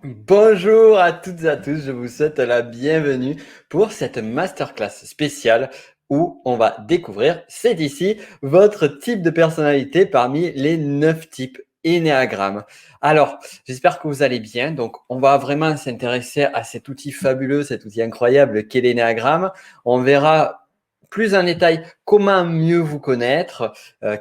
Bonjour à toutes et à tous, je vous souhaite la bienvenue pour cette masterclass spéciale où on va découvrir, c'est ici, votre type de personnalité parmi les 9 types Ennéagram. Alors, j'espère que vous allez bien. Donc, on va vraiment s'intéresser à cet outil fabuleux, cet outil incroyable qu'est l'Ennéagramme. On verra plus en détail comment mieux vous connaître,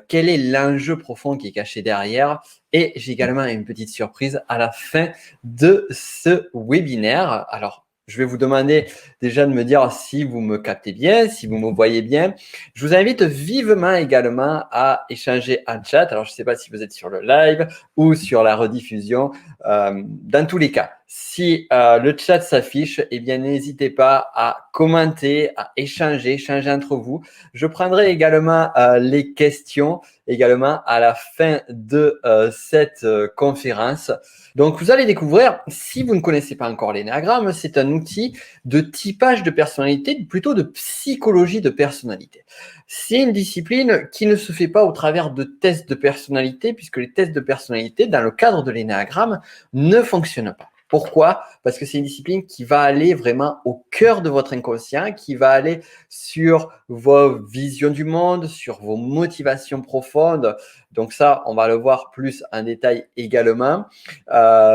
quel est l'enjeu profond qui est caché derrière. Et j'ai également une petite surprise à la fin de ce webinaire. Alors, je vais vous demander déjà de me dire si vous me captez bien, si vous me voyez bien. Je vous invite vivement également à échanger en chat. Alors, je ne sais pas si vous êtes sur le live ou sur la rediffusion. Dans tous les cas, si le chat s'affiche, eh bien, n'hésitez pas à commenter, à échanger entre vous. Je prendrai également les questions également à la fin de cette conférence. Donc, vous allez découvrir, si vous ne connaissez pas encore l'énéagramme, c'est un outil de typage de personnalité, plutôt de psychologie de personnalité. C'est une discipline qui ne se fait pas au travers de tests de personnalité, puisque les tests de personnalité, dans le cadre de l'énéagramme, ne fonctionnent pas. Pourquoi? Parce que c'est une discipline qui va aller vraiment au cœur de votre inconscient, qui va aller sur vos visions du monde, sur vos motivations profondes. Donc ça, on va le voir plus en détail également.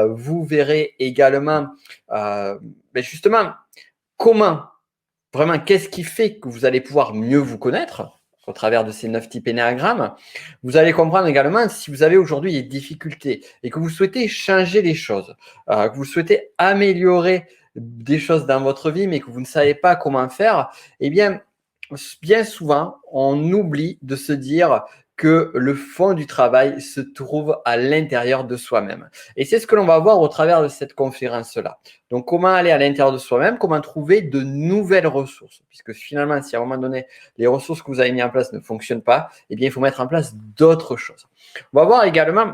Vous verrez également justement comment, vraiment, qu'est-ce qui fait que vous allez pouvoir mieux vous connaître au travers de ces 9 types énéagrammes. Vous allez comprendre également si vous avez aujourd'hui des difficultés et que vous souhaitez changer les choses, que vous souhaitez améliorer des choses dans votre vie, mais que vous ne savez pas comment faire, eh bien souvent, on oublie de se dire que le fond du travail se trouve à l'intérieur de soi-même. Et c'est ce que l'on va voir au travers de cette conférence-là. Donc, comment aller à l'intérieur de soi-même, comment trouver de nouvelles ressources. Puisque finalement, si à un moment donné, les ressources que vous avez mises en place ne fonctionnent pas, eh bien, il faut mettre en place d'autres choses. On va voir également,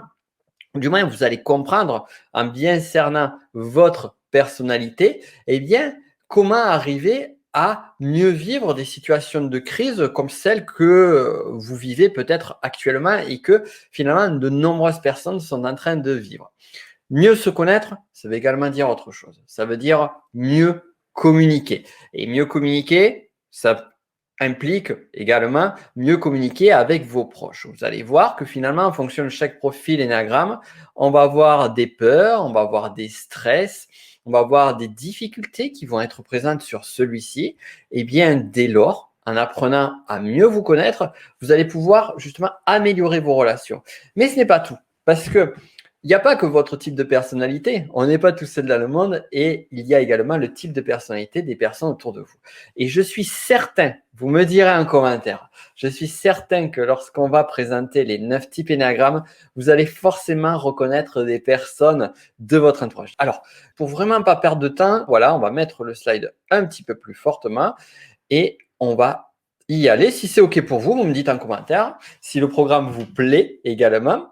du moins, vous allez comprendre en bien cernant votre personnalité, eh bien, comment arriver à mieux vivre des situations de crise comme celles que vous vivez peut-être actuellement et que finalement de nombreuses personnes sont en train de vivre. Mieux se connaître, ça veut également dire autre chose. Ça veut dire mieux communiquer. Et mieux communiquer, ça implique également mieux communiquer avec vos proches. Vous allez voir que finalement, en fonction de chaque profil énéagramme, on va avoir des peurs, on va avoir des stress, on va avoir des difficultés qui vont être présentes sur celui-ci. Et bien, dès lors, en apprenant à mieux vous connaître, vous allez pouvoir justement améliorer vos relations. Mais ce n'est pas tout. Parce que il n'y a pas que votre type de personnalité. On n'est pas tous seuls dans le monde et il y a également le type de personnalité des personnes autour de vous. Et je suis certain, vous me direz en commentaire, je suis certain que lorsqu'on va présenter les 9 types énéagrammes, vous allez forcément reconnaître des personnes de votre entourage. Alors, pour vraiment pas perdre de temps, voilà, on va mettre le slide un petit peu plus fortement et on va y aller. Si c'est OK pour vous, vous me dites en commentaire. Si le programme vous plaît également.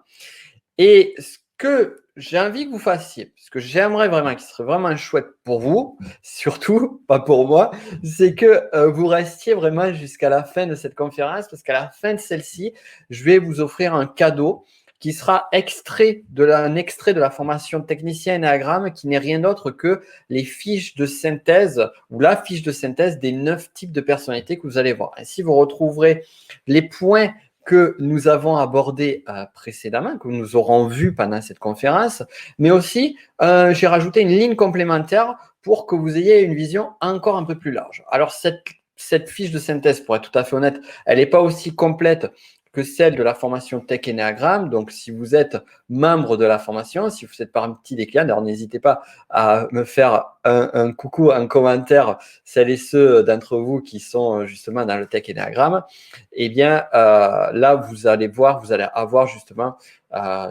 Et ce que j'ai envie que vous fassiez, ce que j'aimerais vraiment, qui serait vraiment chouette pour vous, surtout, pas pour moi, c'est que vous restiez vraiment jusqu'à la fin de cette conférence, parce qu'à la fin de celle-ci, je vais vous offrir un cadeau qui sera un extrait de la formation technicien Ennéagramme, qui n'est rien d'autre que les fiches de synthèse ou la fiche de synthèse des 9 types de personnalités que vous allez voir. Ainsi, vous retrouverez les points que nous avons abordé précédemment, que nous aurons vu pendant cette conférence, mais aussi j'ai rajouté une ligne complémentaire pour que vous ayez une vision encore un peu plus large. Alors cette fiche de synthèse, pour être tout à fait honnête, elle n'est pas aussi complète que celle de la formation Tech Enneagram. Donc, si vous êtes membre de la formation, si vous êtes partie des clients, alors n'hésitez pas à me faire un coucou en commentaire, celles et ceux d'entre vous qui sont justement dans le Tech Enneagram. Eh bien, là, vous allez voir, vous allez avoir justement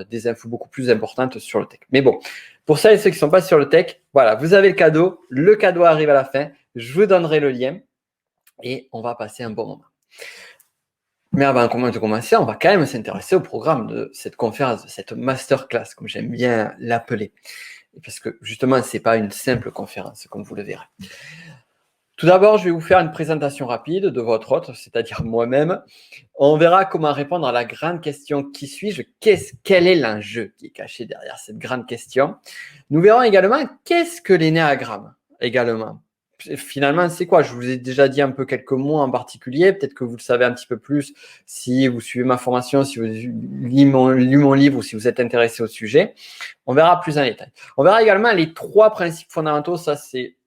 des infos beaucoup plus importantes sur le tech. Mais bon, pour celles et ceux qui ne sont pas sur le tech, voilà, vous avez le cadeau. Le cadeau arrive à la fin. Je vous donnerai le lien et on va passer un bon moment. Mais avant de commencer, on va quand même s'intéresser au programme de cette conférence, de cette masterclass, comme j'aime bien l'appeler. Parce que justement, ce n'est pas une simple conférence, comme vous le verrez. Tout Tout d'abord, je vais vous faire une présentation rapide de votre hôte, c'est-à-dire moi-même. On verra comment répondre à la grande question qui suis-je, quel est l'enjeu qui est caché derrière cette grande question. Nous verrons également qu'est-ce que l'énéagramme également. Finalement, c'est quoi? Je vous ai déjà dit un peu quelques mots en particulier. Peut-être que vous le savez un petit peu plus si vous suivez ma formation, si vous avez lu mon livre ou si vous êtes intéressé au sujet. On verra plus en détail. On verra également les 3 principes fondamentaux. Ça, c'est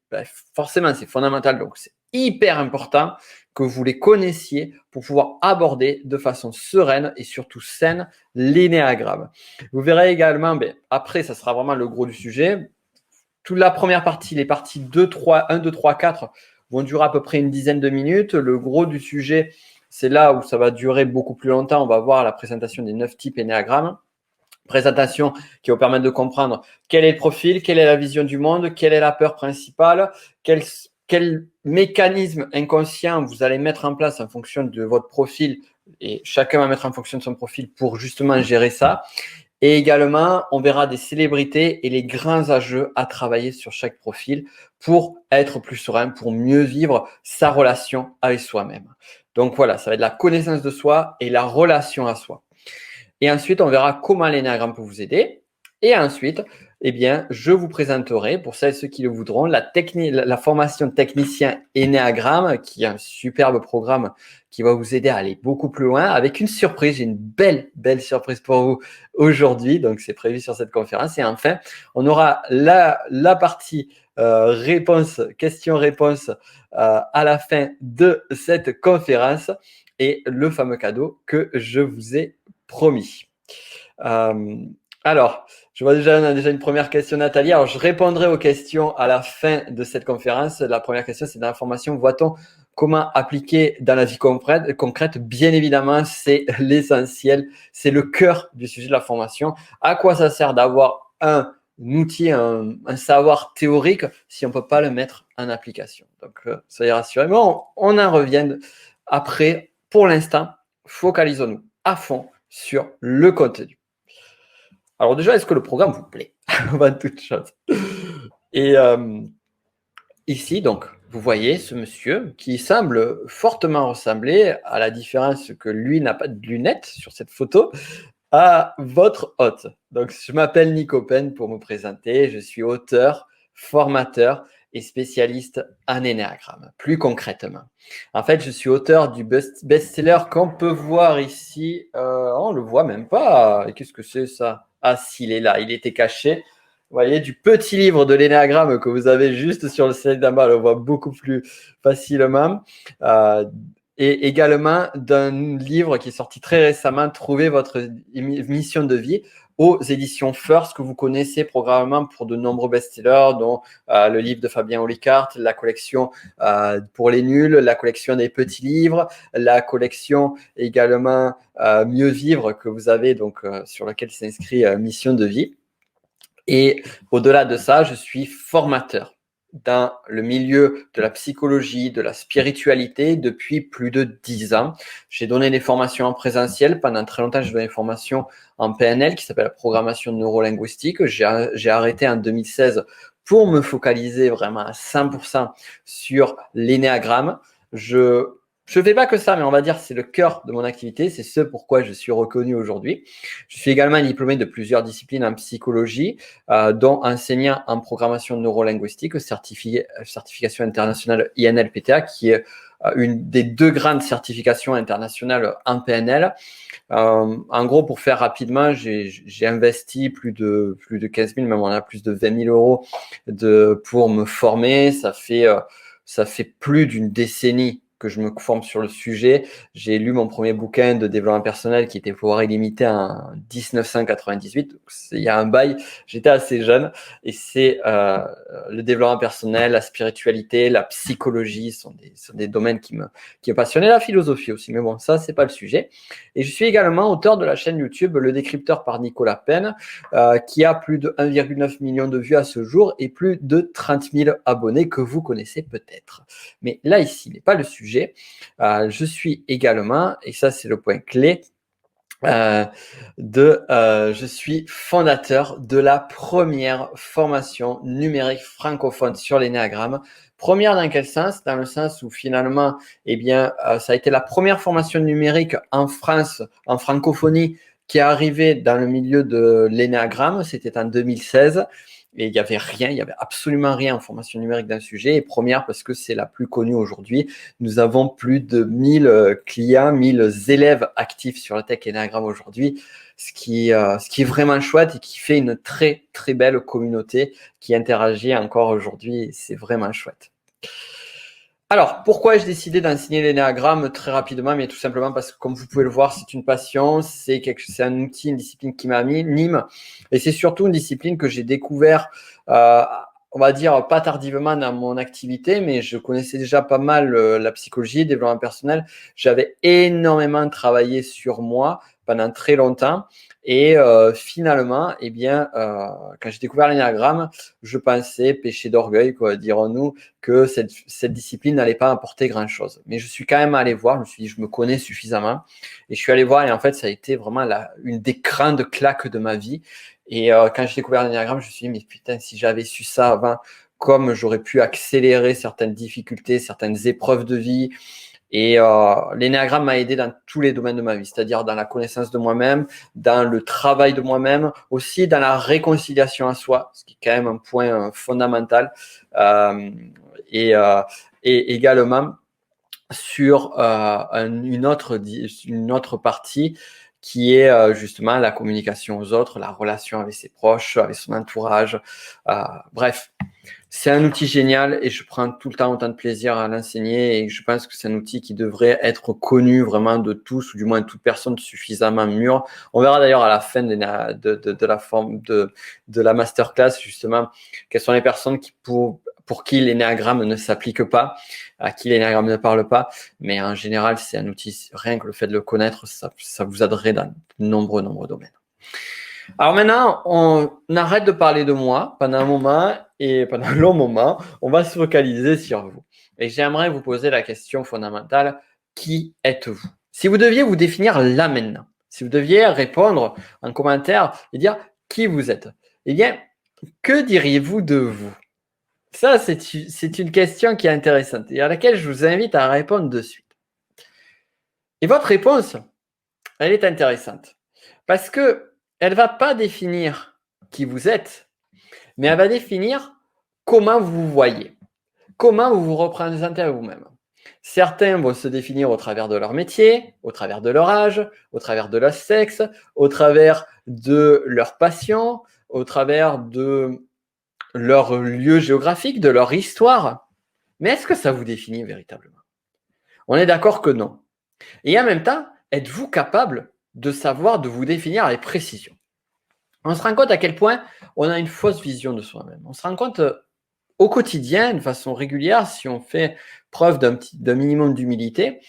forcément, c'est fondamental. Donc, c'est hyper important que vous les connaissiez pour pouvoir aborder de façon sereine et surtout saine l'énéagramme. Vous verrez également, après, ça sera vraiment le gros du sujet. Toute la première partie, les parties 2, 3, 1, 2, 3, 4 vont durer à peu près une dizaine de minutes. Le gros du sujet, c'est là où ça va durer beaucoup plus longtemps. On va voir la présentation des 9 types énéagrammes. Présentation qui va vous permettre de comprendre quel est le profil, quelle est la vision du monde, quelle est la peur principale, quel mécanisme inconscient vous allez mettre en place en fonction de votre profil et chacun va mettre en fonction de son profil pour justement gérer ça. Et également, on verra des célébrités et les grands enjeux à travailler sur chaque profil pour être plus serein, pour mieux vivre sa relation avec soi-même. Donc voilà, ça va être la connaissance de soi et la relation à soi. Et ensuite, on verra comment l'énéagramme peut vous aider. Et ensuite, eh bien, je vous présenterai, pour celles et ceux qui le voudront, la formation technicien énéagramme, qui est un superbe programme qui va vous aider à aller beaucoup plus loin avec une surprise. J'ai une belle surprise pour vous aujourd'hui. Donc, c'est prévu sur cette conférence. Et enfin, on aura la partie questions-réponses à la fin de cette conférence et le fameux cadeau que je vous ai promis. Alors, je vois déjà, on a déjà une première question, Nathalie. Alors, je répondrai aux questions à la fin de cette conférence. La première question, c'est dans la formation. Voit-on comment appliquer dans la vie concrète? Bien évidemment, c'est l'essentiel. C'est le cœur du sujet de la formation. À quoi ça sert d'avoir un outil, un savoir théorique si on ne peut pas le mettre en application? Donc, soyez rassurés. Mais on en revient après. Pour l'instant, focalisons-nous à fond sur le contenu. Alors déjà, est-ce que le programme vous plaît avant toute chose? Et ici, donc, vous voyez ce monsieur qui semble fortement ressembler, à la différence que lui n'a pas de lunettes sur cette photo, à votre hôte. Donc, je m'appelle Nico Pen pour me présenter. Je suis auteur, formateur et spécialiste en énéagramme, plus concrètement. En fait, je suis auteur du best-seller qu'on peut voir ici. On ne le voit même pas. Qu'est-ce que c'est ça? Ah, s'il est là, il était caché. Vous voyez, du petit livre de l'énéagramme que vous avez juste sur le slide d'en bas, on le voit beaucoup plus facilement. Et également d'un livre qui est sorti très récemment, Trouver votre mission de vie, aux éditions First, que vous connaissez probablement pour de nombreux best-sellers, dont le livre de Fabien Olicard, la collection pour les nuls, la collection des petits livres, la collection également Mieux vivre que vous avez, donc sur laquelle s'inscrit Mission de vie. Et au-delà de ça, je suis formateur dans le milieu de la psychologie, de la spiritualité depuis plus de 10 ans. J'ai donné des formations en présentiel. Pendant très longtemps, j'ai donné des formations en PNL qui s'appelle la programmation neurolinguistique. J'ai arrêté en 2016 pour me focaliser vraiment à 100% sur l'énéagramme. Je fais pas que ça, mais on va dire que c'est le cœur de mon activité. C'est ce pourquoi je suis reconnu aujourd'hui. Je suis également diplômé de plusieurs disciplines en psychologie, dont enseignant en programmation neurolinguistique, certification internationale INLPTA, qui est une des 2 grandes certifications internationales en PNL. En gros, pour faire rapidement, j'ai investi plus de 15 000, même on a plus de 20 000 euros pour me former. Ça fait plus d'une décennie que je me forme sur le sujet. J'ai lu mon premier bouquin de développement personnel qui était Pouvoir illimité en 1998. Donc, il y a un bail, j'étais assez jeune. Et c'est le développement personnel, la spiritualité, la psychologie sont des domaines qui me passionnaient. La philosophie aussi, mais bon, ça, c'est pas le sujet. Et je suis également auteur de la chaîne YouTube Le Décrypteur par Nicolas Pen, qui a plus de 1,9 million de vues à ce jour et plus de 30 000 abonnés que vous connaissez peut-être. Mais là, ici, n'est pas le sujet. Je suis également, et ça c'est le point clé, euh, je suis fondateur de la première formation numérique francophone sur l'énéagramme. Première dans quel sens? Dans le sens où finalement, eh bien, ça a été la première formation numérique en France, en francophonie, qui est arrivée dans le milieu de l'énéagramme. C'était en 2016. Et il n'y avait rien, il n'y avait absolument rien en formation numérique d'un sujet. Et première parce que c'est la plus connue aujourd'hui. Nous avons plus de 1000 clients, 1000 élèves actifs sur le Tech Énéagramme aujourd'hui, ce qui est vraiment chouette et qui fait une très, très belle communauté qui interagit encore aujourd'hui. C'est vraiment chouette. Alors, pourquoi j'ai décidé d'enseigner l'énéagramme très rapidement? Mais tout simplement parce que, comme vous pouvez le voir, c'est une passion, c'est un outil, une discipline qui m'anime, et c'est surtout une discipline que j'ai découvert, on va dire, pas tardivement dans mon activité, mais je connaissais déjà pas mal la psychologie, le développement personnel. J'avais énormément travaillé sur moi pendant très longtemps, et finalement, eh bien, quand j'ai découvert l'énéagramme, je pensais, péché d'orgueil, quoi, dirons-nous, que cette discipline n'allait pas apporter grand-chose. Mais je suis quand même allé voir, je me suis dit, je me connais suffisamment. Et je suis allé voir, et en fait, ça a été vraiment une des grandes claques de ma vie. Et quand j'ai découvert l'énéagramme, je me suis dit, mais putain, si j'avais su ça avant, comme j'aurais pu accélérer certaines difficultés, certaines épreuves de vie. Et l'énéagramme m'a aidé dans tous les domaines de ma vie, c'est-à-dire dans la connaissance de moi-même, dans le travail de moi-même, aussi dans la réconciliation à soi, ce qui est quand même un point fondamental. Euh, et, euh, et également sur une autre partie qui est justement la communication aux autres, la relation avec ses proches, avec son entourage. Bref, c'est un outil génial et je prends tout le temps autant de plaisir à l'enseigner, et je pense que c'est un outil qui devrait être connu vraiment de tous, ou du moins de toute personne suffisamment mûre. On verra d'ailleurs à la fin de la forme de la masterclass justement quelles sont les personnes pour qui l'énéagramme ne s'applique pas, à qui l'énéagramme ne parle pas. Mais en général, c'est un outil, rien que le fait de le connaître, ça vous aiderait dans de nombreux domaines. Alors maintenant, on arrête de parler de moi pendant un moment, et pendant un long moment, on va se focaliser sur vous. Et j'aimerais vous poser la question fondamentale, qui êtes-vous? Si vous deviez vous définir là maintenant, si vous deviez répondre en commentaire et dire qui vous êtes, eh bien, que diriez-vous de vous? Ça, c'est une question qui est intéressante et à laquelle je vous invite à répondre de suite. Et votre réponse, elle est intéressante parce que elle va pas définir qui vous êtes, mais elle va définir comment vous vous voyez, comment vous vous représentez à vous-même. Certains vont se définir au travers de leur métier, au travers de leur âge, au travers de leur sexe, au travers de leur passion, au travers de leur lieu géographique, de leur histoire. Mais est-ce que ça vous définit véritablement? On est d'accord que non. Et en même temps, êtes-vous capable de savoir, de vous définir avec précision? On se rend compte à quel point on a une fausse vision de soi-même. On se rend compte au quotidien, de façon régulière, si on fait preuve d'un minimum d'humilité,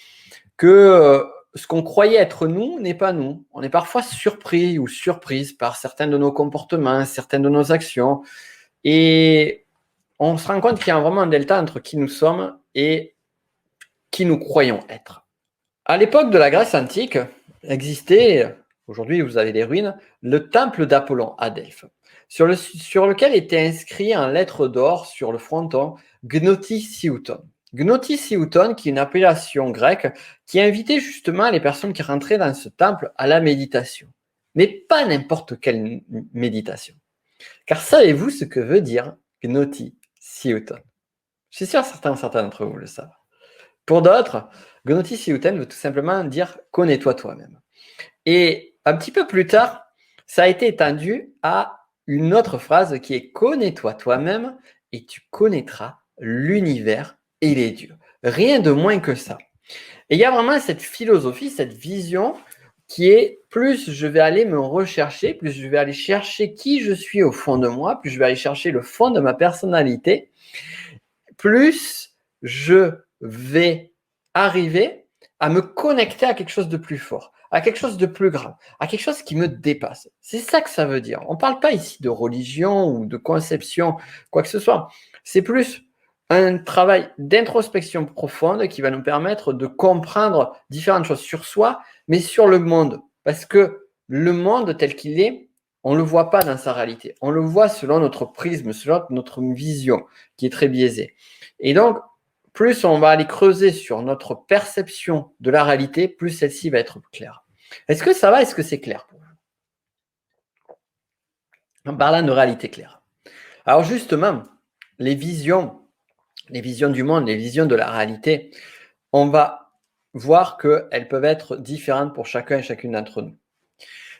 que ce qu'on croyait être nous n'est pas nous. On est parfois surpris ou surprise par certains de nos comportements, certaines de nos actions. Et on se rend compte qu'il y a vraiment un delta entre qui nous sommes et qui nous croyons être. À l'époque de la Grèce antique, existait, aujourd'hui vous avez les ruines, le temple d'Apollon à Delphes, sur lequel était inscrit en lettres d'or sur le fronton Gnotisiouton. Gnotisiouton, qui est une appellation grecque qui invitait justement les personnes qui rentraient dans ce temple à la méditation. Mais pas n'importe quelle méditation. Car savez-vous ce que veut dire Gnotisiouton? Je suis sûr que certains d'entre vous le savent. Pour d'autres, Gnotisiouton veut tout simplement dire « connais-toi toi-même ». Et un petit peu plus tard, ça a été étendu à une autre phrase qui est « connais-toi toi-même et tu connaîtras l'univers et les dieux ». Rien de moins que ça. Et il y a vraiment cette philosophie, cette vision qui est plus je vais aller me rechercher, plus je vais aller chercher qui je suis au fond de moi, plus je vais aller chercher le fond de ma personnalité, plus je vais arriver à me connecter à quelque chose de plus fort, à quelque chose de plus grand, à quelque chose qui me dépasse. C'est ça que ça veut dire. On ne parle pas ici de religion ou de conception, quoi que ce soit. C'est plus un travail d'introspection profonde qui va nous permettre de comprendre différentes choses sur soi, mais sur le monde. Parce que le monde tel qu'il est, on ne le voit pas dans sa réalité. On le voit selon notre prisme, selon notre vision, qui est très biaisée. Et donc, plus on va aller creuser sur notre perception de la réalité, plus celle-ci va être claire. Est-ce que ça va? Est-ce que c'est clair pour vous? En parlant de réalité claire. Alors justement, les visions du monde, les visions de la réalité, on va voir qu'elles peuvent être différentes pour chacun et chacune d'entre nous.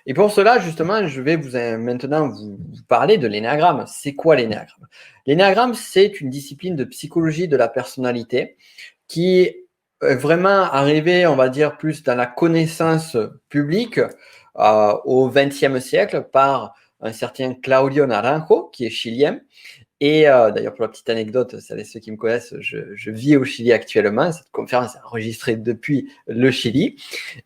Et pour cela, justement, je vais maintenant vous parler de l'énéagramme. C'est quoi l'énéagramme? L'énéagramme, c'est une discipline de psychologie de la personnalité qui est vraiment arrivée, on va dire, plus dans la connaissance publique au XXe siècle par un certain Claudio Naranjo, qui est chilien. Et d'ailleurs, pour la petite anecdote, ceux qui me connaissent, je vis au Chili actuellement. Cette conférence est enregistrée depuis le Chili.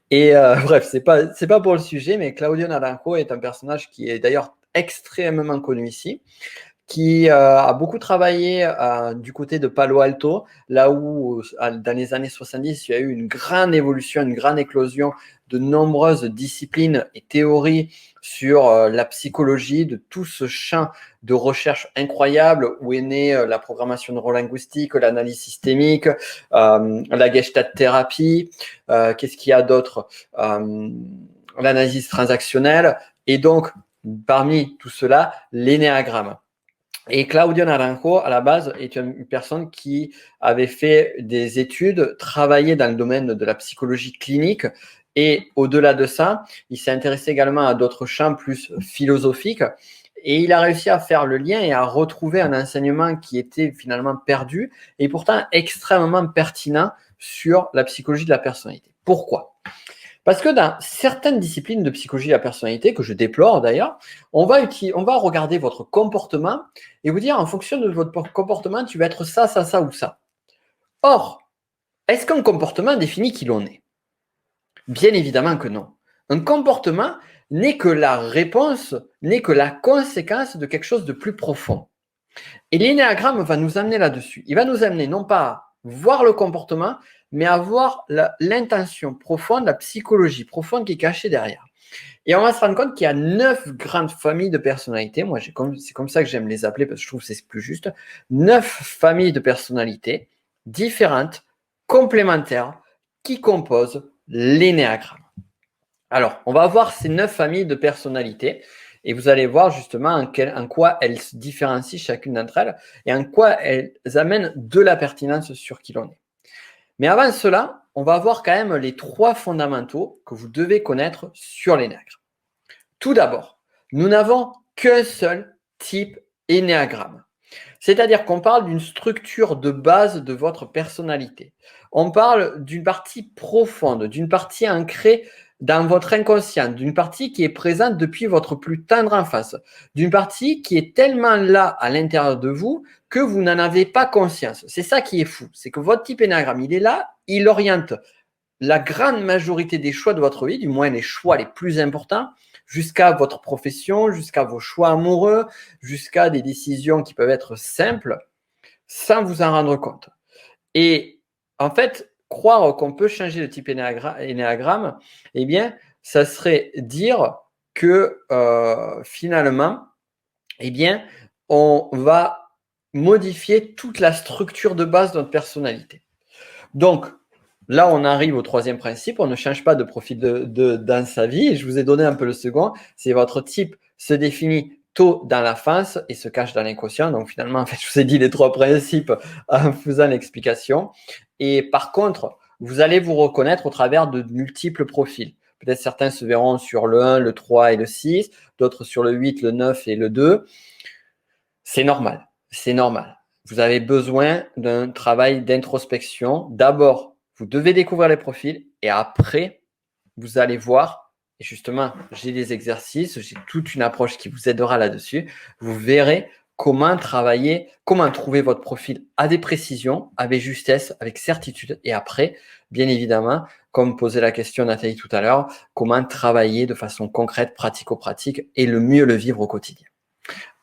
Et bref, c'est pas pour le sujet, mais Claudio Naranjo est un personnage qui est d'ailleurs extrêmement connu ici, qui a beaucoup travaillé du côté de Palo Alto, là où dans les années 70, il y a eu une grande évolution, une grande éclosion de nombreuses disciplines et théories sur la psychologie, de tout ce champ de recherche incroyable où est née la programmation neurolinguistique, l'analyse systémique, la gestalt thérapie, qu'est-ce qu'il y a d'autre, l'analyse transactionnelle, et donc parmi tout cela, l'énéagramme. Et Claudio Naranjo, à la base, est une personne qui avait fait des études, travaillé dans le domaine de la psychologie clinique. Et au-delà de ça, il s'est intéressé également à d'autres champs plus philosophiques. Et il a réussi à faire le lien et à retrouver un enseignement qui était finalement perdu et pourtant extrêmement pertinent sur la psychologie de la personnalité. Pourquoi ? Parce que dans certaines disciplines de psychologie de la personnalité, que je déplore d'ailleurs, on va regarder votre comportement et vous dire en fonction de votre comportement, tu vas être ça, ça, ça ou ça. Or, est-ce qu'un comportement définit qui l'on est? Bien évidemment que non. Un comportement n'est que la réponse, n'est que la conséquence de quelque chose de plus profond. Et l'énéagramme va nous amener là-dessus. Il va nous amener non pas à voir le comportement, mais à voir l'intention profonde, la psychologie profonde qui est cachée derrière. Et on va se rendre compte qu'il y a 9 grandes familles de personnalités. Moi, c'est comme ça que j'aime les appeler parce que je trouve que c'est plus juste. 9 familles de personnalités différentes, complémentaires, qui composent l'énéagramme. Alors, on va voir ces 9 familles de personnalités et vous allez voir justement en quoi elles se différencient chacune d'entre elles et en quoi elles amènent de la pertinence sur qui l'on est. Mais avant cela, on va voir quand même les 3 fondamentaux que vous devez connaître sur l'énéagramme. Tout d'abord, nous n'avons qu'un seul type énéagramme. C'est-à-dire qu'on parle d'une structure de base de votre personnalité. On parle d'une partie profonde, d'une partie ancrée dans votre inconscient, d'une partie qui est présente depuis votre plus tendre enfance, d'une partie qui est tellement là à l'intérieur de vous que vous n'en avez pas conscience. C'est ça qui est fou, c'est que votre type énéagramme, il est là, il oriente la grande majorité des choix de votre vie, du moins les choix les plus importants, jusqu'à votre profession, jusqu'à vos choix amoureux, jusqu'à des décisions qui peuvent être simples, sans vous en rendre compte. Et en fait, croire qu'on peut changer de type énéagramme, eh bien, ça serait dire que finalement, eh bien, on va modifier toute la structure de base de notre personnalité. Donc, là, on arrive au 3e principe. On ne change pas de profil dans sa vie. Et je vous ai donné un peu le second. C'est votre type se définit tôt dans l'enfance et se cache dans l'inconscient. Donc, finalement, en fait, je vous ai dit les 3 principes en faisant l'explication. Et par contre, vous allez vous reconnaître au travers de multiples profils. Peut-être certains se verront sur le 1, le 3 et le 6, d'autres sur le 8, le 9 et le 2. C'est normal. C'est normal. Vous avez besoin d'un travail d'introspection. D'abord, vous devez découvrir les profils et après, vous allez voir, et justement, j'ai des exercices, j'ai toute une approche qui vous aidera là-dessus. Vous verrez comment travailler, comment trouver votre profil à des précisions, avec justesse, avec certitude. Et après, bien évidemment, comme posait la question Nathalie tout à l'heure, comment travailler de façon concrète, pratico-pratique et le mieux le vivre au quotidien.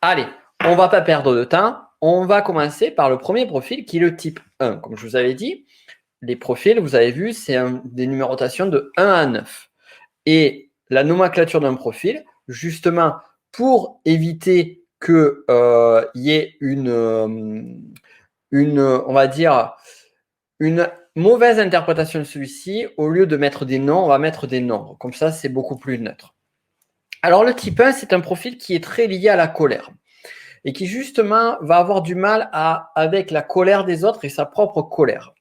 Allez, on ne va pas perdre de temps. On va commencer par le premier profil qui est le type 1. Comme je vous avais dit, les profils, vous avez vu, c'est des numérotations de 1 à 9. Et la nomenclature d'un profil, justement pour éviter qu'il y ait on va dire, une mauvaise interprétation de celui-ci. Au lieu de mettre des noms, on va mettre des nombres. Comme ça, c'est beaucoup plus neutre. Alors, le type 1, c'est un profil qui est très lié à la colère et qui, justement, va avoir du mal avec la colère des autres et sa propre colère.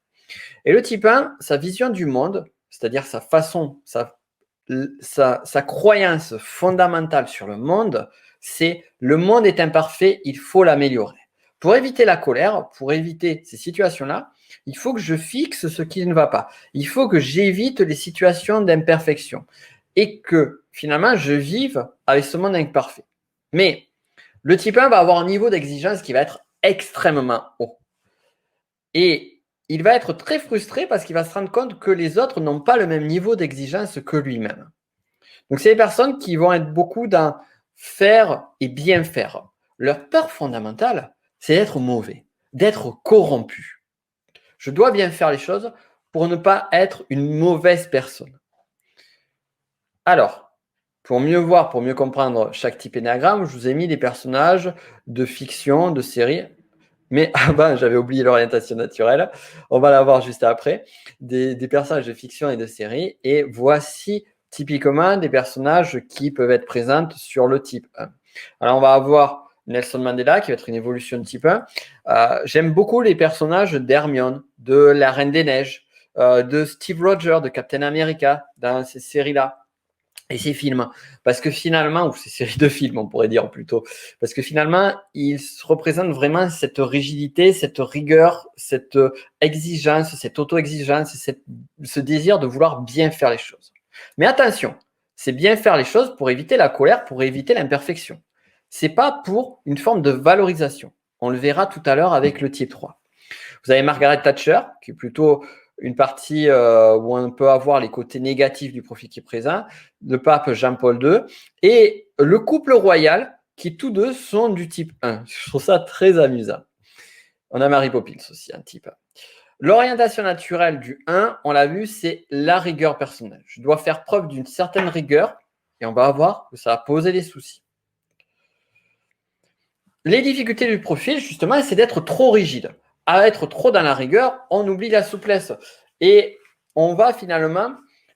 Et le type 1, sa vision du monde, c'est-à-dire sa façon, sa croyance fondamentale sur le monde, c'est le monde est imparfait, il faut l'améliorer. Pour éviter la colère, pour éviter ces situations-là, il faut que je fixe ce qui ne va pas. Il faut que j'évite les situations d'imperfection et que finalement je vive avec ce monde imparfait. Mais le type 1 va avoir un niveau d'exigence qui va être extrêmement haut. Et il va être très frustré parce qu'il va se rendre compte que les autres n'ont pas le même niveau d'exigence que lui-même. Donc, c'est des personnes qui vont être beaucoup dans faire et bien faire. Leur peur fondamentale, c'est d'être mauvais, d'être corrompu. Je dois bien faire les choses pour ne pas être une mauvaise personne. Alors, pour mieux voir, pour mieux comprendre chaque type énéagramme, je vous ai mis des personnages de fiction, de série. Mais avant, j'avais oublié l'orientation naturelle. On va la voir juste après. Des personnages de fiction et de série. Et voici typiquement des personnages qui peuvent être présents sur le type 1. Alors, on va avoir Nelson Mandela qui va être une évolution de type 1. J'aime beaucoup les personnages d'Hermione, de la Reine des Neiges, de Steve Rogers, de Captain America dans ces séries-là. Et ces films, parce que finalement, ou ces séries de films, on pourrait dire plutôt, parce que finalement, ils représentent vraiment cette rigidité, cette rigueur, cette exigence, cette auto-exigence, ce désir de vouloir bien faire les choses. Mais attention, c'est bien faire les choses pour éviter la colère, pour éviter l'imperfection. C'est pas pour une forme de valorisation. On le verra tout à l'heure avec le type 3. Vous avez Margaret Thatcher, qui est plutôt une partie où on peut avoir les côtés négatifs du profil qui est présent, le pape Jean-Paul II, et le couple royal, qui tous deux sont du type 1. Je trouve ça très amusant. On a Mary Poppins aussi, un type 1. L'orientation naturelle du 1, on l'a vu, c'est la rigueur personnelle. Je dois faire preuve d'une certaine rigueur, et on va voir que ça va poser des soucis. Les difficultés du profil, justement, c'est d'être trop rigide. À être trop dans la rigueur, on oublie la souplesse. Et on va finalement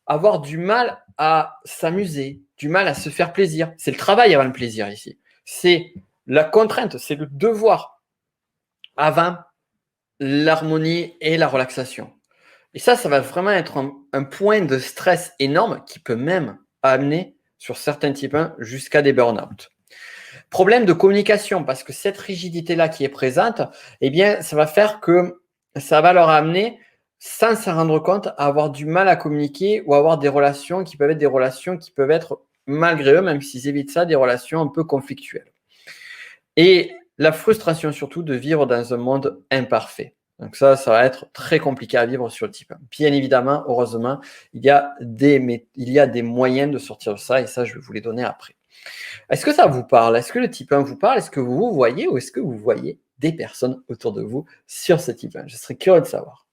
avoir du mal à s'amuser, du mal à se faire plaisir. C'est le travail avant le plaisir ici. C'est la contrainte, c'est le devoir avant l'harmonie et la relaxation. Et ça va vraiment être un point de stress énorme qui peut même amener sur certains types 1 jusqu'à des burn-out. Problème de communication, parce que cette rigidité-là qui est présente, eh bien, ça va faire que ça va leur amener, sans s'en rendre compte, à avoir du mal à communiquer ou à avoir des relations qui peuvent être, malgré eux, même s'ils évitent ça, des relations un peu conflictuelles. Et la frustration surtout de vivre dans un monde imparfait. Donc ça va être très compliqué à vivre sur le type 1. Bien évidemment, heureusement, il y a des moyens de sortir de ça, et ça, je vais vous les donner après. Est-ce que ça vous parle? Est-ce que le type 1 vous parle? Est-ce que vous vous voyez ou est-ce que vous voyez des personnes autour de vous sur ce type 1? Je serais curieux de savoir.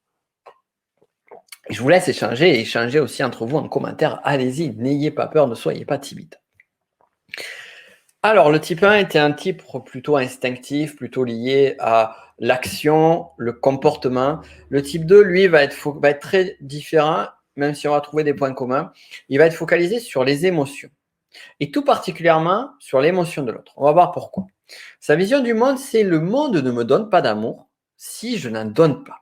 Je vous laisse échanger et échanger aussi entre vous en commentaire. Allez-y, n'ayez pas peur, ne soyez pas timide. Alors, le type 1 était un type plutôt instinctif, plutôt lié à l'action, le comportement. Le type 2, lui, va être très différent, même si on va trouver des points communs. Il va être focalisé sur les émotions. Et tout particulièrement sur l'émotion de l'autre. On va voir pourquoi. Sa vision du monde, c'est le monde ne me donne pas d'amour si je n'en donne pas.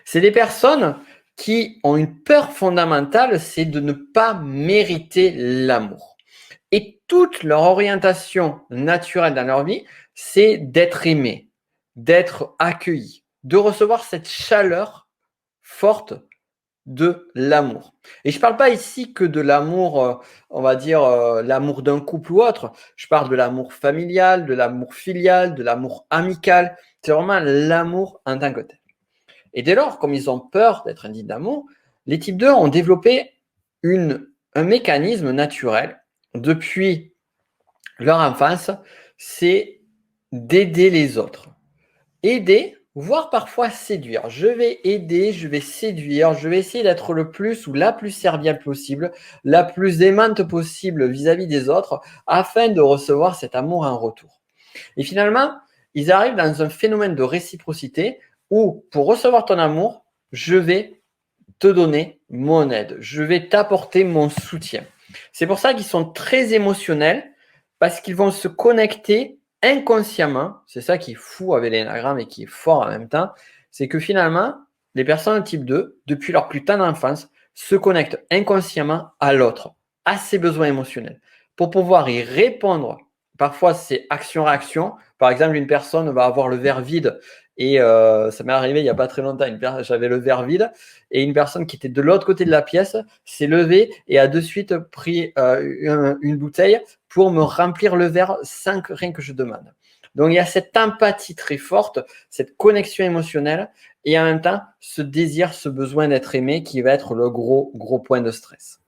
C'est des personnes qui ont une peur fondamentale, c'est de ne pas mériter l'amour. Et toute leur orientation naturelle dans leur vie, c'est d'être aimé, d'être accueilli, de recevoir cette chaleur forte de l'amour. Et je ne parle pas ici que de l'amour, on va dire, l'amour d'un couple ou autre. Je parle de l'amour familial, de l'amour filial, de l'amour amical. C'est vraiment l'amour en tant que tel. Et dès lors, comme ils ont peur d'être indignes d'amour, les types 2 ont développé un mécanisme naturel depuis leur enfance, c'est d'aider les autres. Aider voire parfois séduire. Je vais aider, je vais séduire, je vais essayer d'être le plus ou la plus serviable possible, la plus aimante possible vis-à-vis des autres, afin de recevoir cet amour en retour. Et finalement, ils arrivent dans un phénomène de réciprocité où, pour recevoir ton amour, je vais te donner mon aide, je vais t'apporter mon soutien. C'est pour ça qu'ils sont très émotionnels, parce qu'ils vont se connecter inconsciemment. C'est ça qui est fou avec l'énagramme et qui est fort en même temps. C'est que finalement, les personnes de type 2, depuis leur plus tendre enfance, se connectent inconsciemment à l'autre, à ses besoins émotionnels, pour pouvoir y répondre. Parfois, c'est action-réaction. Par exemple, une personne va avoir le verre vide et ça m'est arrivé il n'y a pas très longtemps. J'avais le verre vide et une personne qui était de l'autre côté de la pièce s'est levée et a de suite pris une bouteille pour me remplir le verre sans rien que je demande. Donc, il y a cette empathie très forte, cette connexion émotionnelle et en même temps, ce désir, ce besoin d'être aimé qui va être le gros point de stress.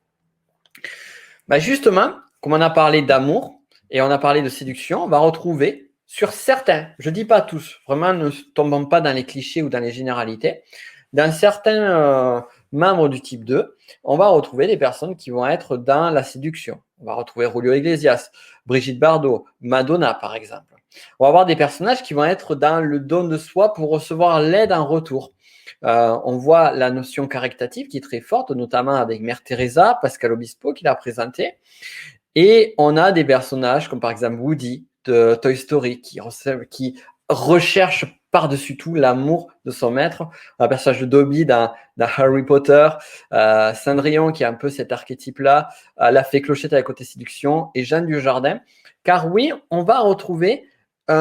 Justement, comme on a parlé d'amour et on a parlé de séduction, on va retrouver sur certains, je ne dis pas tous, vraiment ne tombons pas dans les clichés ou dans les généralités, dans certains membres du type 2, on va retrouver des personnes qui vont être dans la séduction. On va retrouver Julio Iglesias, Brigitte Bardot, Madonna par exemple. On va avoir des personnages qui vont être dans le don de soi pour recevoir l'aide en retour. On voit la notion caritative qui est très forte, notamment avec Mère Teresa, Pascal Obispo qui l'a présenté. Et on a des personnages comme par exemple Woody de Toy Story qui recherche par-dessus tout l'amour de son maître. Un personnage de Dobby dans Harry Potter, Cendrillon qui a un peu cet archétype-là, la fée Clochette avec côté séduction et Jeanne Dujardin. Car oui, on va retrouver, je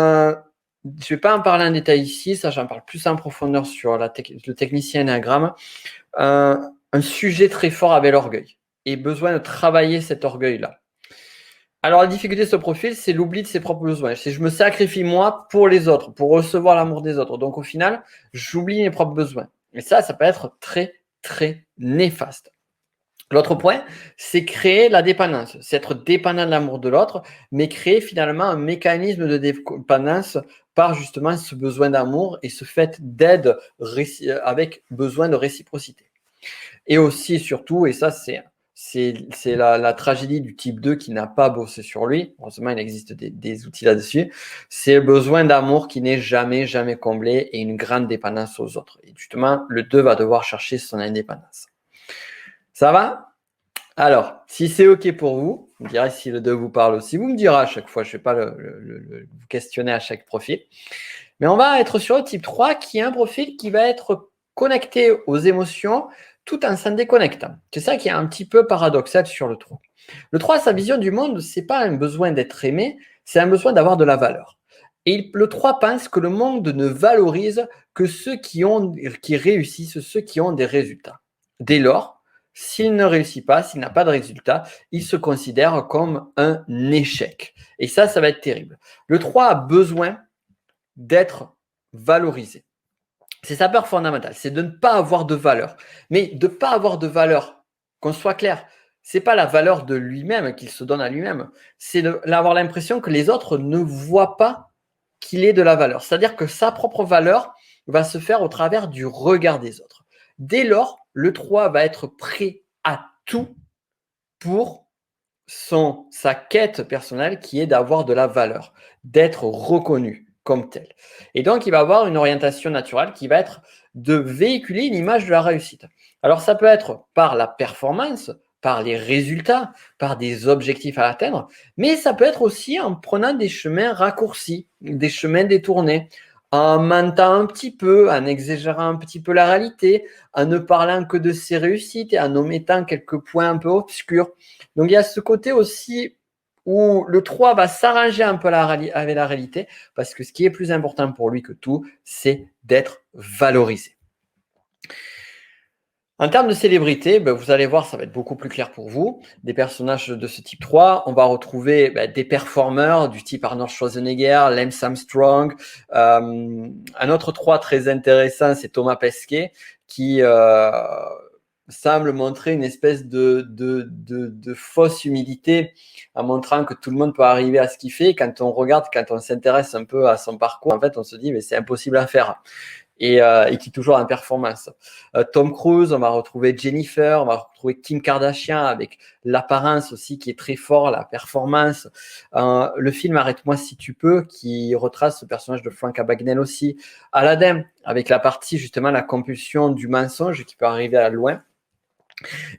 ne vais pas en parler en détail ici, ça j'en parle plus en profondeur sur le technicien énagramme, un sujet très fort avec l'orgueil et besoin de travailler cet orgueil-là. Alors, la difficulté de ce profil, c'est l'oubli de ses propres besoins. C'est je me sacrifie moi pour les autres, pour recevoir l'amour des autres. Donc, au final, j'oublie mes propres besoins. Et ça peut être très, très néfaste. L'autre point, c'est créer la dépendance. C'est être dépendant de l'amour de l'autre, mais créer finalement un mécanisme de dépendance par justement ce besoin d'amour et ce fait d'aide avec besoin de réciprocité. Et aussi, surtout, et ça, c'est la tragédie du type 2 qui n'a pas bossé sur lui. Heureusement, il existe des outils là-dessus. C'est le besoin d'amour qui n'est jamais comblé et une grande dépendance aux autres. Et justement, le 2 va devoir chercher son indépendance. Ça va? Alors, si c'est OK pour vous, vous me direz si le 2 vous parle aussi. Vous me direz à chaque fois, je ne vais pas vous questionner à chaque profil. Mais on va être sur le type 3 qui est un profil qui va être connecté aux émotions tout en s'en déconnectant. C'est ça qui est un petit peu paradoxal sur le 3. Le 3, sa vision du monde, ce n'est pas un besoin d'être aimé, c'est un besoin d'avoir de la valeur. Et le 3 pense que le monde ne valorise que ceux qui réussissent, ceux qui ont des résultats. Dès lors, s'il ne réussit pas, s'il n'a pas de résultat, il se considère comme un échec. Et ça va être terrible. Le 3 a besoin d'être valorisé. C'est sa peur fondamentale, c'est de ne pas avoir de valeur. Mais de ne pas avoir de valeur, qu'on soit clair, ce n'est pas la valeur de lui-même qu'il se donne à lui-même, c'est d'avoir l'impression que les autres ne voient pas qu'il ait de la valeur. C'est-à-dire que sa propre valeur va se faire au travers du regard des autres. Dès lors, le 3 va être prêt à tout pour sa quête personnelle qui est d'avoir de la valeur, d'être reconnu comme tel. Et donc, il va avoir une orientation naturelle qui va être de véhiculer une image de la réussite. Alors, ça peut être par la performance, par les résultats, par des objectifs à atteindre, mais ça peut être aussi en prenant des chemins raccourcis, des chemins détournés, en mentant un petit peu, en exagérant un petit peu la réalité, en ne parlant que de ses réussites et en omettant quelques points un peu obscurs. Donc, il y a ce côté aussi où le 3 va s'arranger un peu avec la réalité parce que ce qui est plus important pour lui que tout, c'est d'être valorisé. En termes de célébrité, vous allez voir, ça va être beaucoup plus clair pour vous. Des personnages de ce type 3, on va retrouver des performeurs du type Arnold Schwarzenegger, Lance Armstrong. Un autre 3 très intéressant, c'est Thomas Pesquet, qui semble montrer une espèce de fausse humilité en montrant que tout le monde peut arriver à ce qu'il fait. Quand on regarde, quand on s'intéresse un peu à son parcours, en fait, on se dit, mais c'est impossible à faire. Et qui est toujours en performance. Tom Cruise, on va retrouver Jennifer, on va retrouver Kim Kardashian avec l'apparence aussi qui est très fort, la performance. Le film Arrête-moi si tu peux, qui retrace ce personnage de Frank Abagnale aussi. Aladdin, avec la partie justement la compulsion du mensonge qui peut arriver à loin.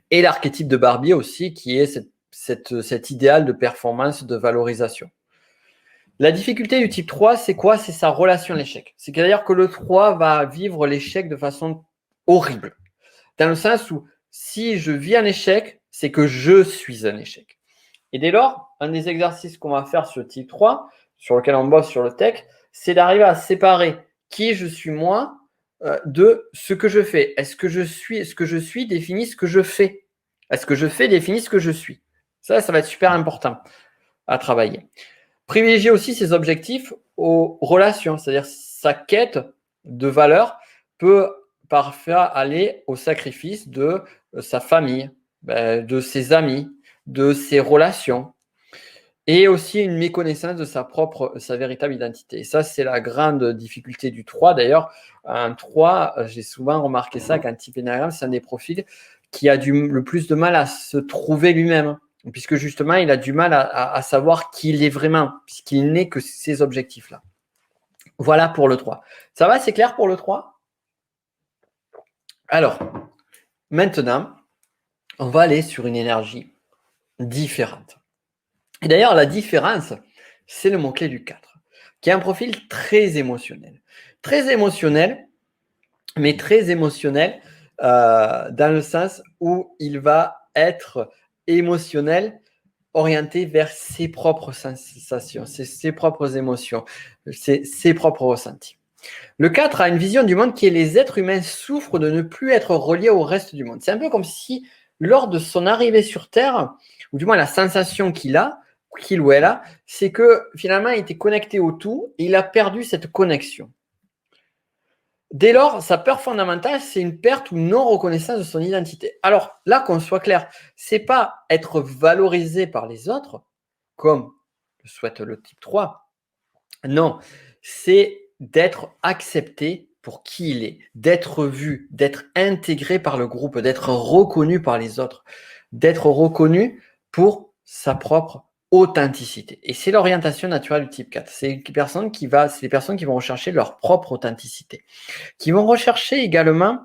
Et l'archétype de Barbie aussi, qui est cet idéal de performance, de valorisation. La difficulté du type 3, c'est quoi? C'est sa relation à l'échec. C'est-à-dire que le 3 va vivre l'échec de façon horrible. Dans le sens où si je vis un échec, c'est que je suis un échec. Et dès lors, un des exercices qu'on va faire sur le type 3, sur lequel on bosse sur le tech, c'est d'arriver à séparer qui je suis moi de ce que je fais. Est-ce que je suis définit ce que je fais? Est-ce que je fais définit ce que je suis? Ça va être super important à travailler. Privilégier aussi ses objectifs aux relations, c'est-à-dire sa quête de valeur peut parfois aller au sacrifice de sa famille, de ses amis, de ses relations, et aussi une méconnaissance de sa véritable identité. Et ça, c'est la grande difficulté du 3. D'ailleurs, un 3, j'ai souvent remarqué ça qu'un type énagramme, c'est un des profils qui a le plus de mal à se trouver lui-même, puisque justement, il a du mal à savoir qui il est vraiment, puisqu'il n'est que ces objectifs-là. Voilà pour le 3. Ça va, c'est clair pour le 3? Alors, maintenant, on va aller sur une énergie différente. Et d'ailleurs, la différence, c'est le mot-clé du 4, qui est un profil très émotionnel. Très émotionnel, mais très émotionnel dans le sens où il va être émotionnel orienté vers ses propres sensations, ses propres émotions, ses propres ressentis. Le 4 a une vision du monde qui est les êtres humains souffrent de ne plus être reliés au reste du monde. C'est un peu comme si, lors de son arrivée sur Terre, ou du moins la sensation qu'il ou elle a, c'est que finalement il était connecté au tout et il a perdu cette connexion. Dès lors, sa peur fondamentale, c'est une perte ou non-reconnaissance de son identité. Alors là, qu'on soit clair, c'est pas être valorisé par les autres, comme le souhaite le type 3. Non, c'est d'être accepté pour qui il est, d'être vu, d'être intégré par le groupe, d'être reconnu par les autres, d'être reconnu pour sa propre authenticité. Et c'est l'orientation naturelle du type 4. C'est les personnes qui vont rechercher leur propre authenticité, qui vont rechercher également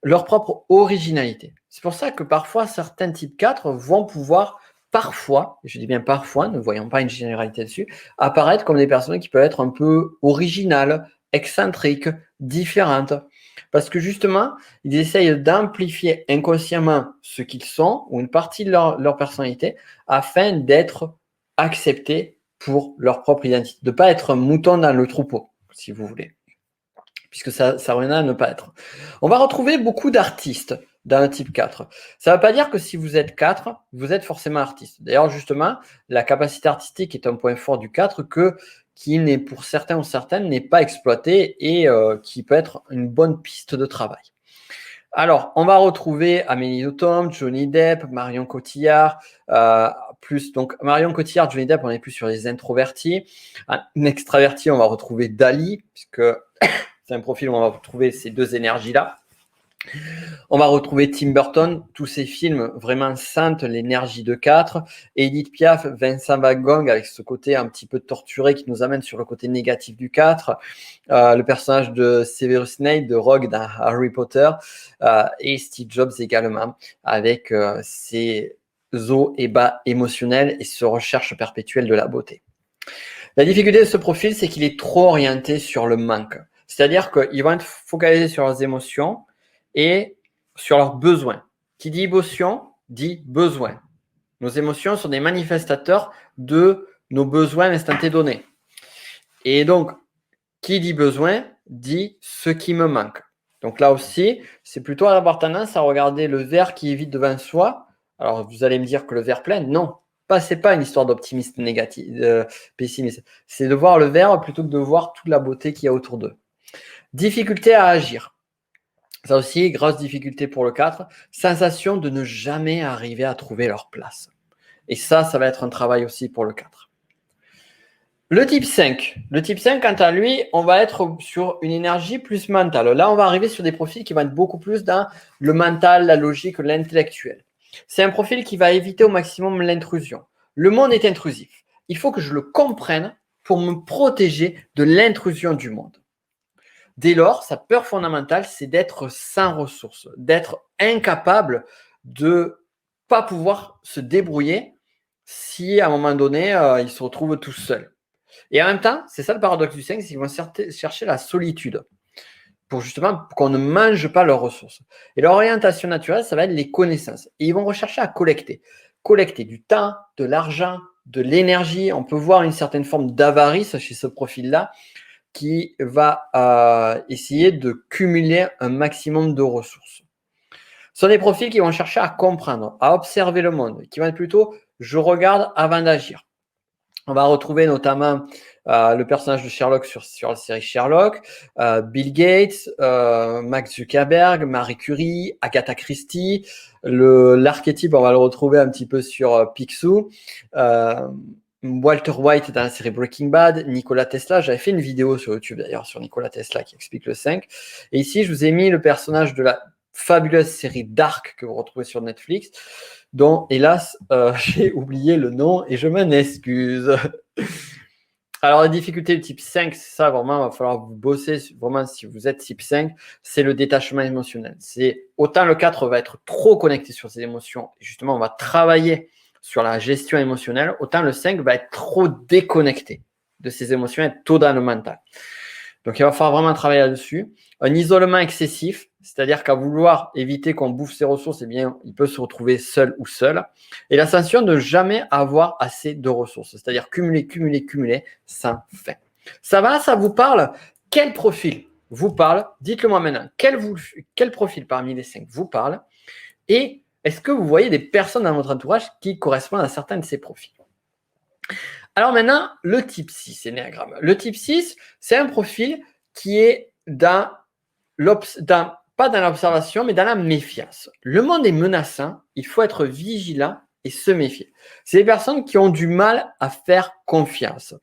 leur propre originalité. C'est pour ça que parfois, certains types 4 vont pouvoir parfois, je dis bien parfois, ne voyons pas une généralité dessus, apparaître comme des personnes qui peuvent être un peu originales, excentriques, différentes. Parce que justement, ils essayent d'amplifier inconsciemment ce qu'ils sont ou une partie de leur personnalité afin d'être acceptés pour leur propre identité. De ne pas être un mouton dans le troupeau, si vous voulez. Puisque ça revient à ne pas être. On va retrouver beaucoup d'artistes dans le type 4. Ça ne veut pas dire que si vous êtes 4, vous êtes forcément artiste. D'ailleurs, justement, la capacité artistique est un point fort du 4 qui n'est pour certains ou certaines n'est pas exploité et qui peut être une bonne piste de travail. Alors, on va retrouver Amélie Nothomb, Johnny Depp, Marion Cotillard, donc Marion Cotillard, Johnny Depp, on est plus sur les introvertis. Un extraverti, on va retrouver Dali, puisque c'est un profil où on va retrouver ces deux énergies-là. On va retrouver Tim Burton, tous ces films vraiment sentent l'énergie de 4. Edith Piaf, Vincent Van Gogh avec ce côté un petit peu torturé qui nous amène sur le côté négatif du 4. Le personnage de Severus Snape, de Rogue dans Harry Potter. Et Steve Jobs également avec ses hauts et bas émotionnels et ce recherche perpétuelle de la beauté. La difficulté de ce profil, c'est qu'il est trop orienté sur le manque. C'est-à-dire qu'ils vont être focalisés sur leurs émotions et sur leurs besoins. Qui dit émotion, dit besoin. Nos émotions sont des manifestateurs de nos besoins à l'instant donné. Et donc, qui dit besoin, dit ce qui me manque. Donc là aussi, c'est plutôt avoir tendance à regarder le verre qui est vide devant soi. Alors, vous allez me dire que le verre plein, non. C'est pas une histoire d'optimiste négatif, pessimiste. C'est de voir le verre plutôt que de voir toute la beauté qu'il y a autour d'eux. Difficulté à agir. Ça aussi, grosse difficulté pour le 4, sensation de ne jamais arriver à trouver leur place. Et ça va être un travail aussi pour le 4. Le type 5. Le type 5, quant à lui, on va être sur une énergie plus mentale. Là, on va arriver sur des profils qui vont être beaucoup plus dans le mental, la logique, l'intellectuel. C'est un profil qui va éviter au maximum l'intrusion. Le monde est intrusif. Il faut que je le comprenne pour me protéger de l'intrusion du monde. Dès lors, sa peur fondamentale, c'est d'être sans ressources, d'être incapable de pas pouvoir se débrouiller si à un moment donné, il se retrouve tout seul. Et en même temps, c'est ça le paradoxe du 5, c'est qu'ils vont chercher la solitude pour justement qu'on ne mange pas leurs ressources. Et leur orientation naturelle, ça va être les connaissances. Et ils vont rechercher à collecter. Collecter du temps, de l'argent, de l'énergie. On peut voir une certaine forme d'avarice chez ce profil-là qui va essayer de cumuler un maximum de ressources. Ce sont des profils qui vont chercher à comprendre, à observer le monde, qui vont être plutôt « je regarde avant d'agir ». On va retrouver notamment le personnage de Sherlock sur la série Sherlock, Bill Gates, Mark Zuckerberg, Marie Curie, Agatha Christie. L'archétype, on va le retrouver un petit peu sur Picsou. Walter White dans la série Breaking Bad, Nikola Tesla. J'avais fait une vidéo sur YouTube d'ailleurs sur Nikola Tesla qui explique le 5. Et ici, je vous ai mis le personnage de la fabuleuse série Dark que vous retrouvez sur Netflix, dont, hélas, j'ai oublié le nom et je m'en excuse. Alors, la difficulté du type 5, c'est ça, vraiment, il va falloir vous bosser, vraiment, si vous êtes type 5, c'est le détachement émotionnel. C'est autant le 4 va être trop connecté sur ses émotions, et justement, on va travailler sur la gestion émotionnelle, autant le 5 va être trop déconnecté de ses émotions, être tôt dans le mental. Donc, il va falloir vraiment travailler là-dessus. Un isolement excessif, c'est-à-dire qu'à vouloir éviter qu'on bouffe ses ressources, eh bien, il peut se retrouver seul ou seule. Et la sensation de jamais avoir assez de ressources, c'est-à-dire cumuler, cumuler, cumuler sans fin. Ça va, ça vous parle? Quel profil vous parle? Dites-le moi maintenant. Quel profil parmi les 5 vous parle? Et est-ce que vous voyez des personnes dans votre entourage qui correspondent à certains de ces profils? Alors maintenant, le type 6 énéagramme. Le type 6, c'est un profil qui est pas dans l'observation, mais dans la méfiance. Le monde est menaçant, il faut être vigilant et se méfier. C'est des personnes qui ont du mal à faire confiance,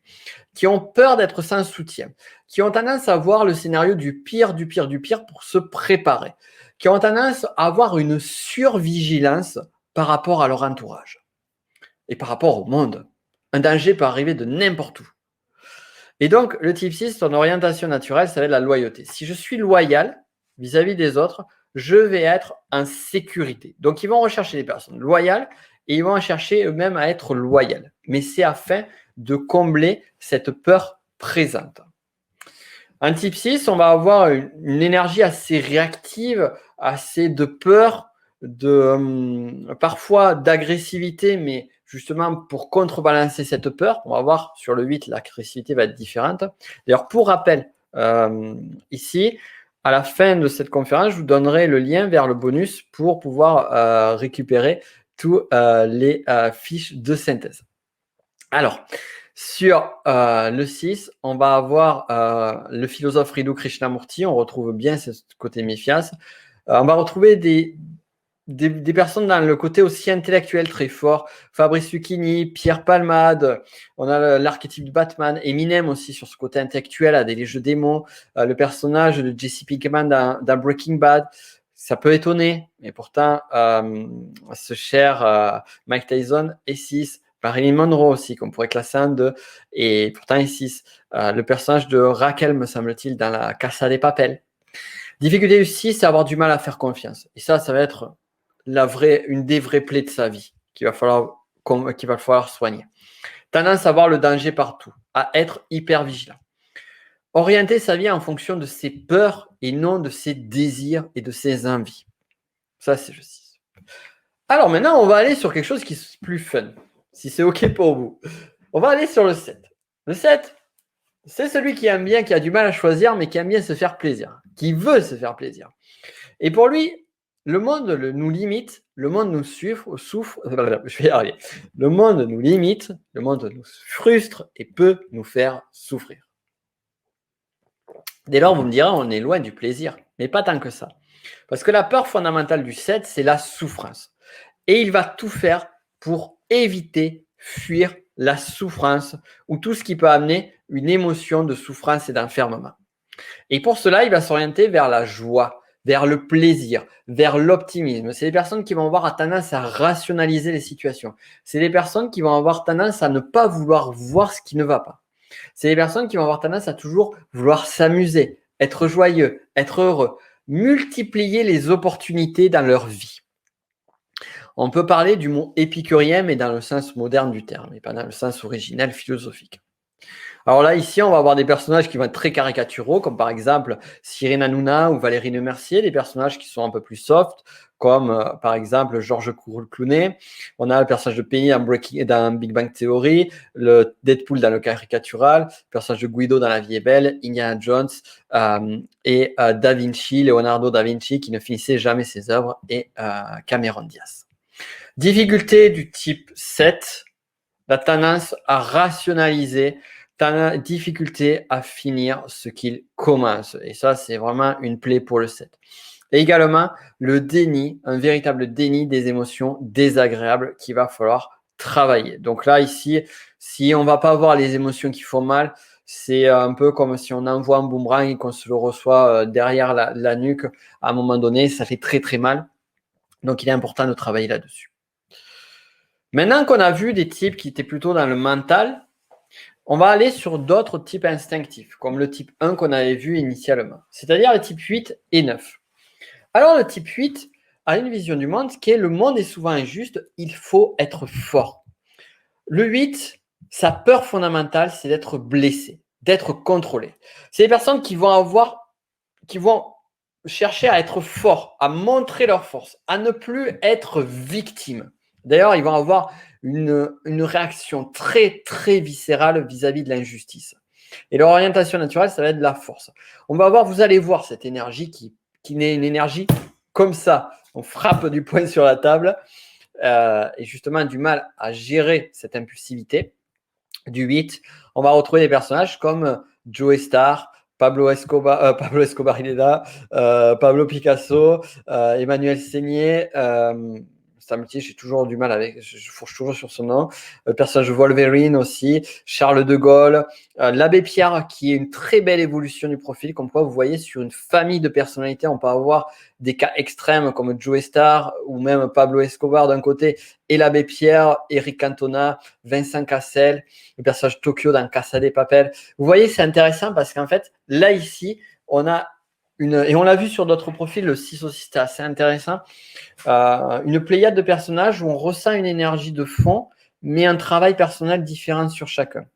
qui ont peur d'être sans soutien, qui ont tendance à voir le scénario du pire, du pire, du pire pour se préparer, qui ont tendance à avoir une survigilance par rapport à leur entourage et par rapport au monde. Un danger peut arriver de n'importe où. Et donc, le type 6, son orientation naturelle, ça va être la loyauté. Si je suis loyal vis-à-vis des autres, je vais être en sécurité. Donc, ils vont rechercher des personnes loyales et ils vont chercher eux-mêmes à être loyaux. Mais c'est afin de combler cette peur présente. En type 6, on va avoir une énergie assez réactive, assez de peur, parfois d'agressivité, mais justement pour contrebalancer cette peur. On va voir sur le 8, l'agressivité va être différente. D'ailleurs, pour rappel, ici, à la fin de cette conférence, je vous donnerai le lien vers le bonus pour pouvoir récupérer toutes les fiches de synthèse. Alors, sur le 6, on va avoir le philosophe Ridhu Krishnamurti. On retrouve bien ce côté méfiance. On va retrouver des personnes dans le côté aussi intellectuel très fort. Fabrice Lucchini, Pierre Palmade. On a l'archétype de Batman. Eminem aussi sur ce côté intellectuel, à des jeux démons. Le personnage de Jesse Pinkman dans Breaking Bad. Ça peut étonner, mais pourtant, ce cher Mike Tyson est 6. Marilyn Monroe aussi, qu'on pourrait classer en 2. Et pourtant, est 6. Le personnage de Raquel, me semble-t-il, dans la Casa de Papel. Difficulté du 6, c'est avoir du mal à faire confiance. Et ça va être une des vraies plaies de sa vie qu'il va falloir soigner. Tendance à voir le danger partout, à être hyper vigilant. Orienter sa vie en fonction de ses peurs et non de ses désirs et de ses envies. Ça, c'est le 6. Alors maintenant, on va aller sur quelque chose qui est plus fun, si c'est OK pour vous. On va aller sur le 7. Le 7, c'est celui qui aime bien, qui a du mal à choisir, mais qui aime bien se faire plaisir, qui veut se faire plaisir. Et pour lui, le monde nous limite, le monde nous souffre, je vais y arriver. Le monde nous limite, le monde nous frustre et peut nous faire souffrir. Dès lors, vous me direz, on est loin du plaisir, mais pas tant que ça. Parce que la peur fondamentale du 7, c'est la souffrance. Et il va tout faire pour éviter, fuir la souffrance ou tout ce qui peut amener une émotion de souffrance et d'enfermement. Et pour cela, il va s'orienter vers la joie, vers le plaisir, vers l'optimisme. C'est des personnes qui vont avoir tendance à rationaliser les situations. C'est des personnes qui vont avoir tendance à ne pas vouloir voir ce qui ne va pas. C'est des personnes qui vont avoir tendance à toujours vouloir s'amuser, être joyeux, être heureux, multiplier les opportunités dans leur vie. On peut parler du mot épicurien, mais dans le sens moderne du terme, et pas dans le sens original philosophique. Alors là, ici, on va avoir des personnages qui vont être très caricaturaux, comme par exemple Cyril Hanouna ou Valérie Lemercier, des personnages qui sont un peu plus soft, comme par exemple Georges Clooney. On a le personnage de Penny dans Big Bang Theory, le Deadpool dans le caricatural, le personnage de Guido dans La Vie est belle, Indiana Jones et Da Vinci, Leonardo da Vinci, qui ne finissait jamais ses œuvres, et Cameron Diaz. Difficulté du type 7, la tendance à rationaliser, difficulté à finir ce qu'il commence. Et ça, c'est vraiment une plaie pour le 7. Et également, le déni, un véritable déni des émotions désagréables qu'il va falloir travailler. Donc là, ici, si on ne va pas voir les émotions qui font mal, c'est un peu comme si on envoie un boomerang et qu'on se le reçoit derrière la nuque. À un moment donné, ça fait très très mal. Donc, il est important de travailler là-dessus. Maintenant qu'on a vu des types qui étaient plutôt dans le mental, on va aller sur d'autres types instinctifs, comme le type 1 qu'on avait vu initialement, c'est-à-dire les types 8 et 9. Alors le type 8 a une vision du monde qui est le monde est souvent injuste, il faut être fort. Le 8, sa peur fondamentale, c'est d'être blessé, d'être contrôlé. C'est des personnes qui vont chercher à être forts, à montrer leur force, à ne plus être victimes. D'ailleurs, ils vont avoir une réaction très, très viscérale vis-à-vis de l'injustice. Et leur orientation naturelle, ça va être de la force. On va voir, vous allez voir cette énergie qui n'est une énergie comme ça. On frappe du poing sur la table et justement du mal à gérer cette impulsivité. Du 8, on va retrouver des personnages comme Joe Star, Pablo Escobar, il est là, Pablo Picasso, Emmanuel Seigné, j'ai toujours du mal avec, je fourche toujours sur son nom, le personnage de Wolverine aussi, Charles de Gaulle, l'abbé Pierre qui est une très belle évolution du profil, comme quoi vous voyez sur une famille de personnalités, on peut avoir des cas extrêmes comme Joe Star ou même Pablo Escobar d'un côté et l'abbé Pierre, Eric Cantona, Vincent Cassel, le personnage Tokyo dans Casa de Papel. Vous voyez, c'est intéressant parce qu'en fait, là, ici, on a et on l'a vu sur d'autres profils, le 6 aussi, c'était assez intéressant, une pléiade de personnages où on ressent une énergie de fond, mais un travail personnel différent sur chacun.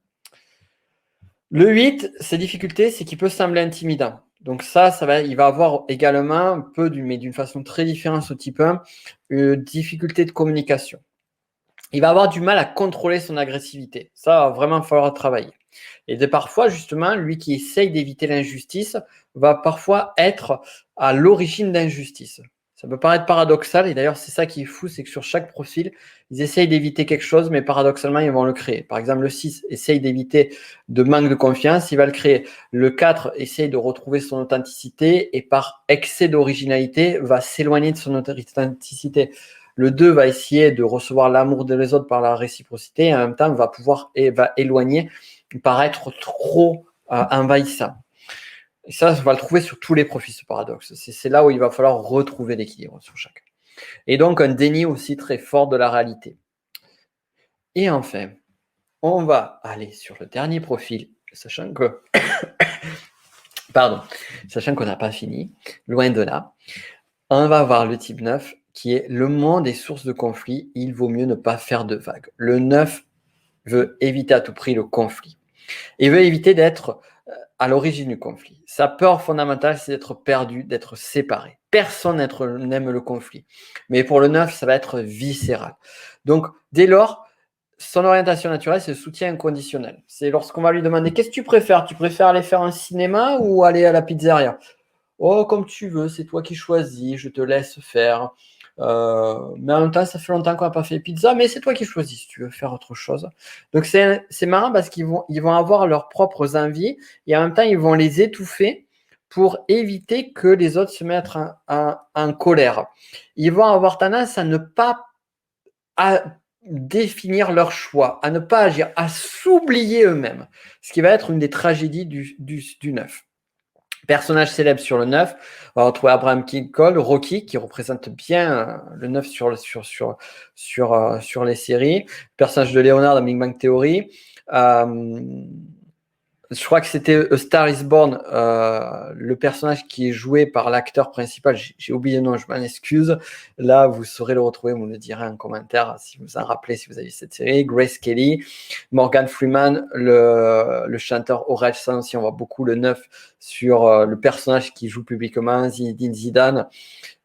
Le 8, ses difficultés, c'est qu'il peut sembler intimidant. Donc il va avoir également un peu, mais d'une façon très différente au type 1, une difficulté de communication. Il va avoir du mal à contrôler son agressivité. Ça va vraiment falloir travailler. Et parfois, justement, lui qui essaye d'éviter l'injustice va parfois être à l'origine d'injustice. Ça peut paraître paradoxal, et d'ailleurs, c'est ça qui est fou, c'est que sur chaque profil, ils essayent d'éviter quelque chose, mais paradoxalement, ils vont le créer. Par exemple, le 6 essaye d'éviter de manque de confiance, il va le créer. Le 4 essaye de retrouver son authenticité, et par excès d'originalité, va s'éloigner de son authenticité. Le 2 va essayer de recevoir l'amour des autres par la réciprocité, et en même temps, va éloigner par être trop envahissant. Et ça, on va le trouver sur tous les profils, ce paradoxe. C'est là où il va falloir retrouver l'équilibre sur chacun. Et donc, un déni aussi très fort de la réalité. Et enfin, on va aller sur le dernier profil, sachant que sachant qu'on n'a pas fini, loin de là. On va voir le type 9 qui est le monde est source de conflit, il vaut mieux ne pas faire de vagues. Le 9 veut éviter à tout prix le conflit. Il veut éviter d'être à l'origine du conflit. Sa peur fondamentale, c'est d'être perdu, d'être séparé. Personne n'aime le conflit. Mais pour le 9, ça va être viscéral. Donc, dès lors, son orientation naturelle, c'est le soutien inconditionnel. C'est lorsqu'on va lui demander « Qu'est-ce que tu préfères ? Tu préfères aller faire un cinéma ou aller à la pizzeria ?» « Oh, comme tu veux, c'est toi qui choisis, je te laisse faire. Mais en même temps, ça fait longtemps qu'on n'a pas fait pizza, mais c'est toi qui choisis si tu veux faire autre chose. » Donc, c'est marrant parce qu'ils vont avoir leurs propres envies et en même temps, ils vont les étouffer pour éviter que les autres se mettent en colère. Ils vont avoir tendance à ne pas définir leur choix, à ne pas agir, à s'oublier eux-mêmes, ce qui va être une des tragédies du 9. Personnage célèbre sur le 9, on va retrouver Abraham Lincoln, Rocky, qui représente bien le 9 sur les séries. Personnage de Léonard dans Big Bang Theory. Je crois que c'était A Star is Born, le personnage qui est joué par l'acteur principal. J'ai oublié le nom, je m'en excuse. Là, vous saurez le retrouver, vous me le direz en commentaire si vous en rappelez, si vous avez vu cette série. Grace Kelly, Morgan Freeman, le chanteur Orelsan aussi, on voit beaucoup le 9 sur le personnage qui joue publiquement, Zinedine Zidane,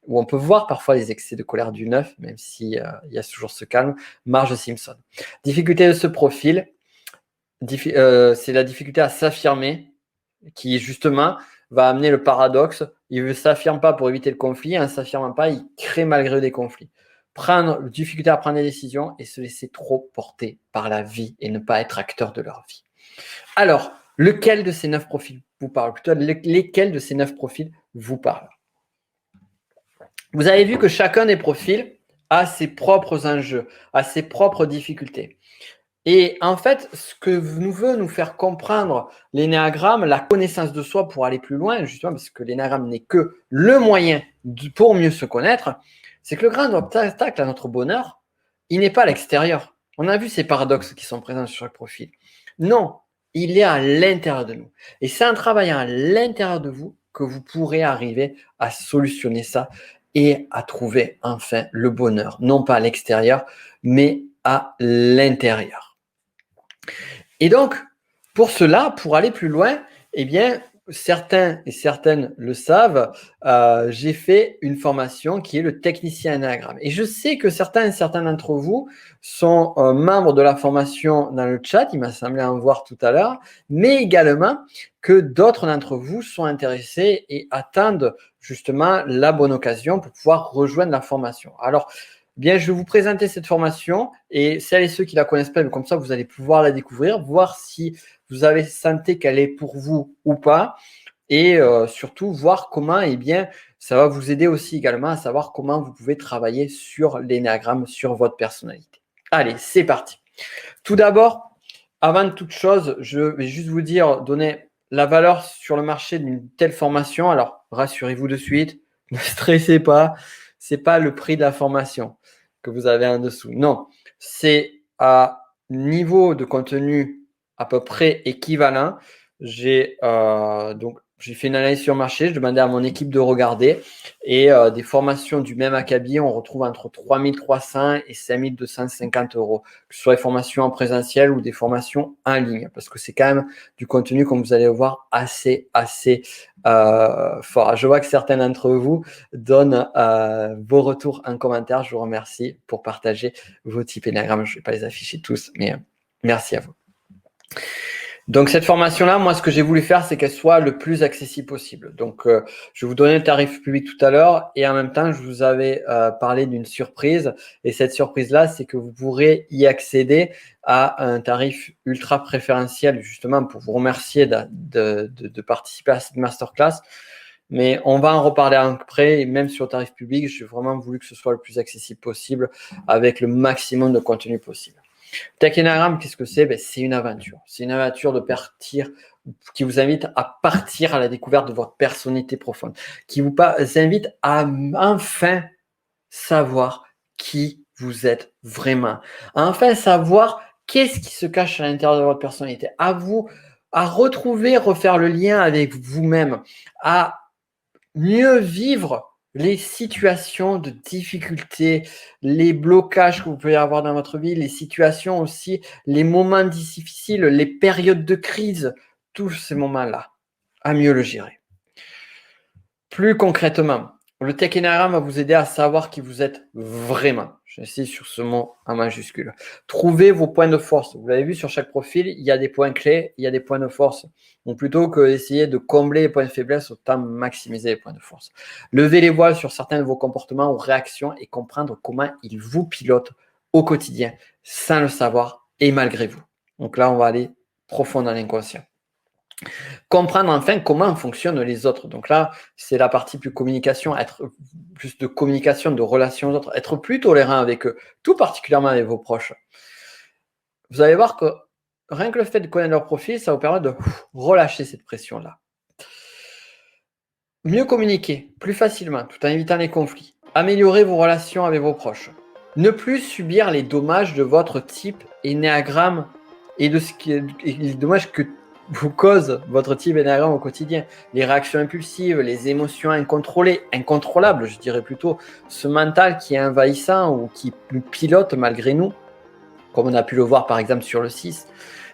où on peut voir parfois les excès de colère du 9, même s'il y a toujours ce calme. Marge Simpson. Difficulté de ce profil. C'est la difficulté à s'affirmer qui justement va amener le paradoxe. Il ne s'affirme pas pour éviter le conflit, en ne s'affirmant pas, il crée malgré eux des conflits. Difficulté à prendre des décisions et se laisser trop porter par la vie et ne pas être acteur de leur vie. Alors, lequel de ces 9 profils vous parle? Plutôt, lesquels de ces 9 profils vous parlent? Vous avez vu que chacun des profils a ses propres enjeux, a ses propres difficultés. Et en fait, ce que nous veut nous faire comprendre l'énéagramme, la connaissance de soi pour aller plus loin, justement, parce que l'énéagramme n'est que le moyen pour mieux se connaître, c'est que le grand obstacle à notre bonheur, il n'est pas à l'extérieur. On a vu ces paradoxes qui sont présents sur chaque profil. Non, il est à l'intérieur de nous. Et c'est en travaillant à l'intérieur de vous que vous pourrez arriver à solutionner ça et à trouver enfin le bonheur, non pas à l'extérieur, mais à l'intérieur. Et donc, pour cela, pour aller plus loin, eh bien, certains et certaines le savent, j'ai fait une formation qui est le technicien énéagramme. Et je sais que certains et certaines d'entre vous sont membres de la formation dans le chat, il m'a semblé en voir tout à l'heure, mais également que d'autres d'entre vous sont intéressés et attendent justement la bonne occasion pour pouvoir rejoindre la formation. Alors, bien, je vais vous présenter cette formation et celles et ceux qui la connaissent pas, comme ça, vous allez pouvoir la découvrir, voir si vous avez senti qu'elle est pour vous ou pas et surtout voir comment, eh bien, ça va vous aider aussi également à savoir comment vous pouvez travailler sur l'énéagramme, sur votre personnalité. Allez, c'est parti. Tout d'abord, avant de toute chose, je vais juste vous dire, donner la valeur sur le marché d'une telle formation. Alors, rassurez-vous de suite, ne stressez pas, c'est pas le prix de la formation que vous avez en dessous. Non, c'est à niveau de contenu à peu près équivalent. J'ai fait une analyse sur le marché, je demandais à mon équipe de regarder et des formations du même acabit, on retrouve entre 3300 et 5250 euros, que ce soit des formations en présentiel ou des formations en ligne, parce que c'est quand même du contenu, comme vous allez le voir, assez fort. Je vois que certains d'entre vous donnent vos retours en commentaire. Je vous remercie pour partager vos types énéagrammes. Je ne vais pas les afficher tous, mais merci à vous. Donc, cette formation-là, moi, ce que j'ai voulu faire, c'est qu'elle soit le plus accessible possible. Donc, je vais vous donner le tarif public tout à l'heure et en même temps, je vous avais parlé d'une surprise. Et cette surprise-là, c'est que vous pourrez y accéder à un tarif ultra préférentiel, justement, pour vous remercier de participer à cette masterclass. Mais on va en reparler après, et même sur le tarif public, j'ai vraiment voulu que ce soit le plus accessible possible avec le maximum de contenu possible. Tech Énéagramme, qu'est-ce que c'est? C'est une aventure. C'est une aventure de partir, qui vous invite à partir à la découverte de votre personnalité profonde, qui vous invite à enfin savoir qui vous êtes vraiment, à enfin savoir qu'est-ce qui se cache à l'intérieur de votre personnalité, à retrouver, refaire le lien avec vous-même, à mieux vivre les situations de difficulté, les blocages que vous pouvez avoir dans votre vie, les situations aussi, les moments difficiles, les périodes de crise, tous ces moments-là, à mieux le gérer. Plus concrètement, le Tech Énéagramme va vous aider à savoir qui vous êtes vraiment. J'insiste sur ce mot en majuscule. Trouvez vos points de force. Vous l'avez vu sur chaque profil, il y a des points clés, il y a des points de force. Donc plutôt que d'essayer de combler les points de faiblesse, autant maximiser les points de force. Levez les voiles sur certains de vos comportements ou réactions et comprendre comment ils vous pilotent au quotidien sans le savoir et malgré vous. Donc là, on va aller profond dans l'inconscient. Comprendre enfin comment fonctionnent les autres. Donc là, c'est la partie plus communication, être plus de communication, de relations aux autres, être plus tolérant avec eux, tout particulièrement avec vos proches. Vous allez voir que rien que le fait de connaître leur profil, ça vous permet de relâcher cette pression-là. Mieux communiquer, plus facilement, tout en évitant les conflits. Améliorer vos relations avec vos proches. Ne plus subir les dommages de votre type énéagramme et de ce qui est, et les dommages que vous cause votre type énéagramme au quotidien. Les réactions impulsives, les émotions incontrôlées, incontrôlables, je dirais plutôt. Ce mental qui est envahissant ou qui nous pilote malgré nous, comme on a pu le voir par exemple sur le 6.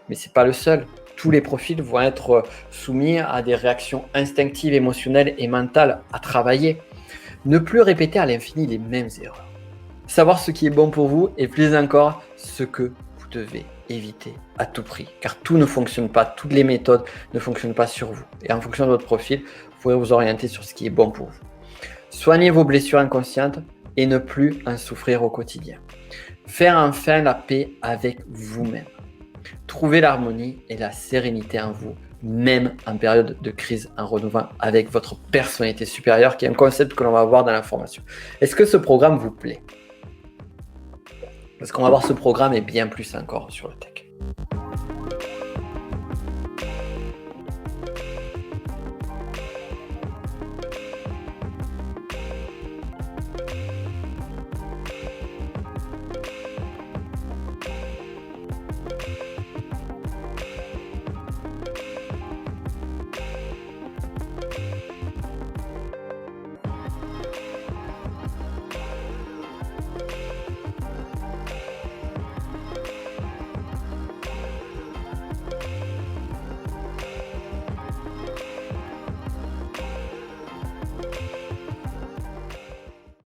Mais ce n'est pas le seul. Tous les profils vont être soumis à des réactions instinctives, émotionnelles et mentales à travailler. Ne plus répéter à l'infini les mêmes erreurs. Savoir ce qui est bon pour vous et plus encore ce que vous devez éviter à tout prix. Car tout ne fonctionne pas, toutes les méthodes ne fonctionnent pas sur vous. Et en fonction de votre profil, vous pourrez vous orienter sur ce qui est bon pour vous. Soignez vos blessures inconscientes et ne plus en souffrir au quotidien. Faire enfin la paix avec vous-même. Trouver l'harmonie et la sérénité en vous, même en période de crise, en renouant avec votre personnalité supérieure, qui est un concept que l'on va voir dans la formation. Est-ce que ce programme vous plaît? Parce qu'on va voir ce programme et bien plus encore sur le tech.